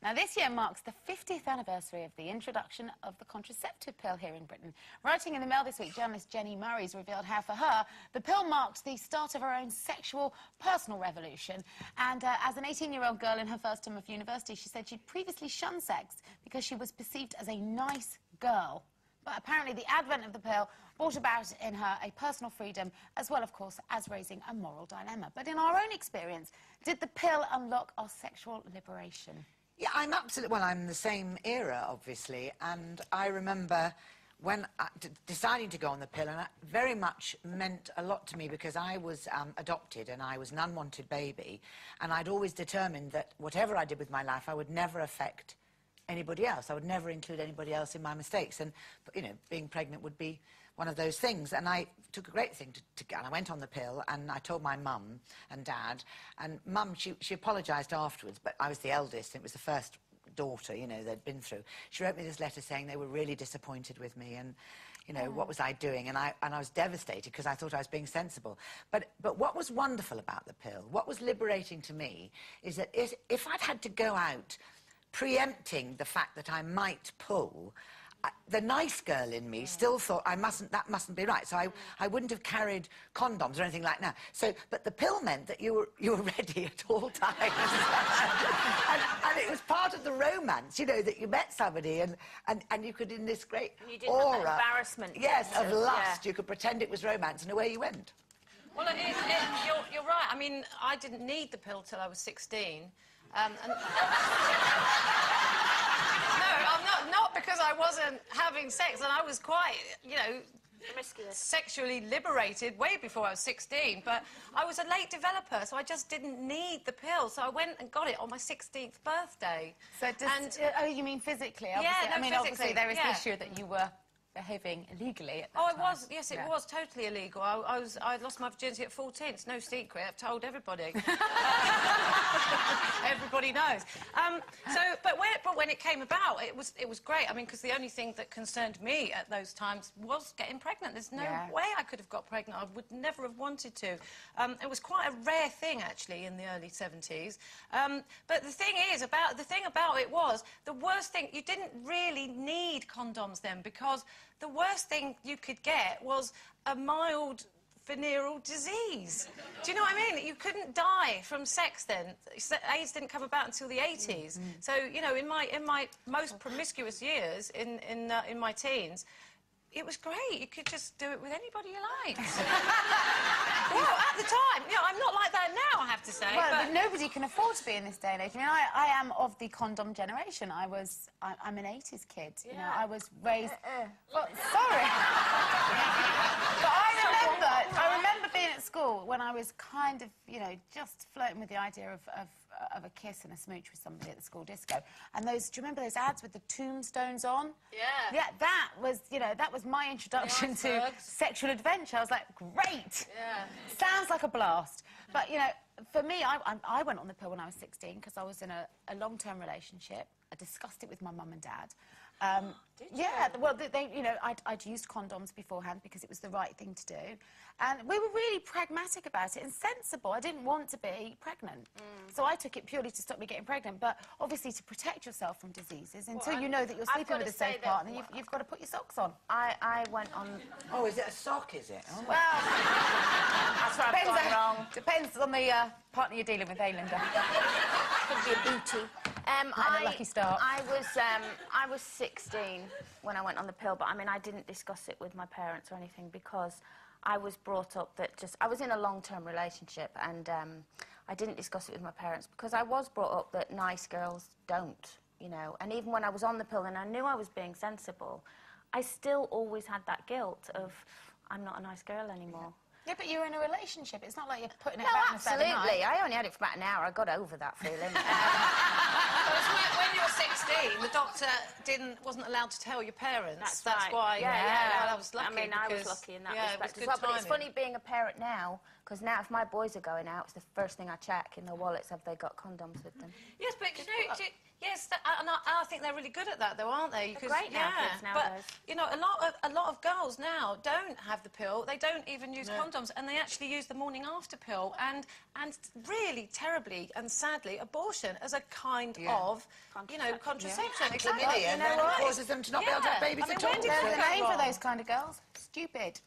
Now, this year marks the 50th anniversary of the introduction of the contraceptive pill here in Britain. Writing in the Mail this week, journalist Jenny Murray's revealed how, for her, the pill marked the start of her own sexual, personal revolution. And as an 18-year-old girl in her first term of university, she said she'd previously shunned sex because she was perceived as a nice girl. But apparently the advent of the pill brought about in her a personal freedom, as well, of course, as raising a moral dilemma. But in our own experience, did the pill unlock our sexual liberation? Yeah, I'm absolutely... Well, I'm the same era, obviously, and I remember when deciding to go on the pill, and that very much meant a lot to me because I was adopted and I was an unwanted baby, and I'd always determined that whatever I did with my life, I would never affect anybody else. I would never include anybody else in my mistakes, and, you know, being pregnant would be one of those things. And I took a great thing to go. I went on the pill, and I told my mum and dad, and Mum, she apologised afterwards, but I was the eldest, and it was the first daughter, you know, they'd been through. She wrote me this letter saying they were really disappointed with me, and, you know, what was I doing? And I was devastated because I thought I was being sensible. But what was wonderful about the pill, what was liberating to me, is that if I'd had to go out preempting the fact that I might pull, the nice girl in me still thought that mustn't be right. So I wouldn't have carried condoms or anything like that. So, but the pill meant that you were ready at all times. and it was part of the romance, you know, that you met somebody and you could, in this great you didn't aura, have that embarrassment. yes, of lust, you could pretend it was romance, and away you went. Well, you're right. I mean, I didn't need the pill till I was 16. No, not because I wasn't having sex, and I was quite, you know, promiscuous, sexually liberated way before I was 16, but I was a late developer, so I just didn't need the pill, so I went and got it on my 16th birthday. So oh, you mean physically? Obviously. Yeah, no, I mean, physically, obviously there is the issue that you were behaving illegally at that time. It was, yes, it was totally illegal. I lost my virginity at 14. It's no secret. I've told everybody. Everybody knows. But when it came about, it was great. I mean, because the only thing that concerned me at those times was getting pregnant. There's no way I could have got pregnant. I would never have wanted to. It was quite a rare thing, actually, in the early 70s. But the thing about it was, the worst thing, you didn't really need condoms then, because the worst thing you could get was a mild venereal disease. Do you know what I mean? You couldn't die from sex then. AIDS didn't come about until the 80s. So, you know, in my most promiscuous years, in my teens, it was great. You could just do it with anybody you liked. Well, at the time. You know, I'm not like that now, I have to say. Well, but nobody can afford to be in this day and age. I mean, I am of the condom generation. I'm an 80s kid. You know, I was raised... Well, sorry. But I remember being at school when I was kind of, you know, just flirting with the idea of a kiss and a smooch with somebody at the school disco. And those, do you remember those ads with the tombstones on? Yeah. Yeah, that was, you know, that was my introduction to sexual adventure. I was like, great! Yeah. Sounds like a blast. But, you know, for me, I went on the pill when I was 16 because I was in a long-term relationship. I discussed it with my mum and dad. Did you? Yeah, well, you know, I'd used condoms beforehand because it was the right thing to do. And we were really pragmatic about it and sensible. I didn't want to be pregnant. So I took it purely to stop me getting pregnant, but obviously to protect yourself from diseases. Until you know that you're sleeping with a safe partner, you've got to put your socks on. I went on... Oh, is it a sock, is it? Oh. Well... That's where I've gone wrong. Depends on the partner you're dealing with, Linda. Could be a booty. A lucky start. I was 16 when I went on the pill, but I mean, I didn't discuss it with my parents or anything because I was brought up that I was in a long-term relationship, and I didn't discuss it with my parents because I was brought up that nice girls don't, you know. And even when I was on the pill and I knew I was being sensible, I still always had that guilt of I'm not a nice girl anymore. Yeah, but you're in a relationship. It's not like you're putting it back in a Saturday night. Absolutely. I only had it for about an hour. I got over that feeling. When you're 16, the doctor wasn't allowed to tell your parents. That's right. Why. Yeah. Well, I was lucky. I mean, I was lucky in that respect as well. Timing. But it's funny being a parent now, because now if my boys are going out, it's the first thing I check in their wallets. Have they got condoms with them? Yes, but you know, yes, I think they're really good at that, though, aren't they? They're great kids nowadays. But, you know, a lot of girls now don't have the pill. They don't even use condoms, and they actually use the morning after pill. And really terribly and sadly, abortion as a kind of, you know, contraception. Chlamydia, and then it causes them to not be able to have babies at all. There's a name for those kind of girls. Stupid.